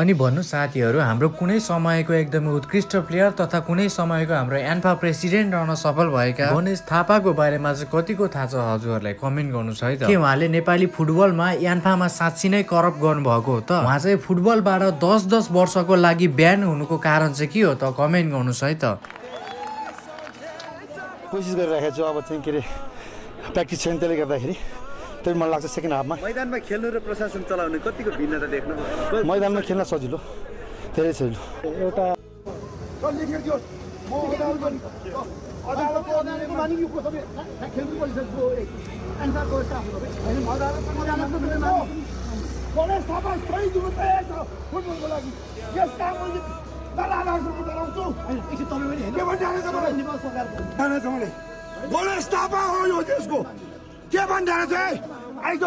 अनि भन्नु साथीहरू हाम्रो कुनै समयको एकदमै उत्कृष्ट प्लेयर तथा कुनै समयको हाम्रो एन्फा प्रेसिडेन्ट रहन सफल भएका गणेश थापाको बारेमा चाहिँ कतिको थाहा छ हजुरहरूलाई कमेन्ट गर्नुहोस् है त। के उहाँले नेपाली फुटबलमा एन्फामा साँच्ची नै करप्ट गर्नुभएको हो त? उहाँ चाहिँ फुटबलबाट 10 वर्षको लागि ब्यान हुनुको कारण चाहिँ के हो त? कमेन्ट गर्नुहोस् है त। कोसिस गरिरहेको छु अब चाहिँ के अरे प्र्याक्टिस छैन त्यसले गर्दाखेरि त्यही मलाई लाग्छ सेकेन्ड हाफमा मैदानमा खेल्नु र प्रशासन चलाउने कतिको भिन्नता देख्नु? मैदानमा खेल्न सजिलो धेरै सजिलो एउटा गणेश थापा हो यो देशको के भनिरहेको छ है आइज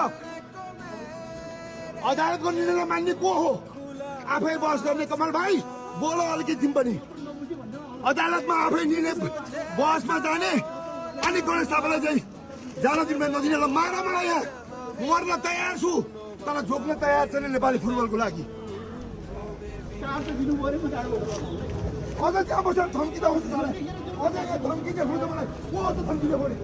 अदालतको निर्णय मान्ने को हो? आफै बहस गर्ने कमल भाइ बोल अलिकति तिमी पनि अदालतमा आफै निर्णय बहसमा जाने अनि गणेश थापालाई चाहिँ जान दिनु नदिने मार मलाई यहाँ मर्न तयार छु तर झोक्न तयार छैन नेपाली फुटबलको लागि। अझ त्यहाँ बसेर धम्किँदा हुन्छ अझ धम्की देखाउँछ मलाई को त धम्की देखाउने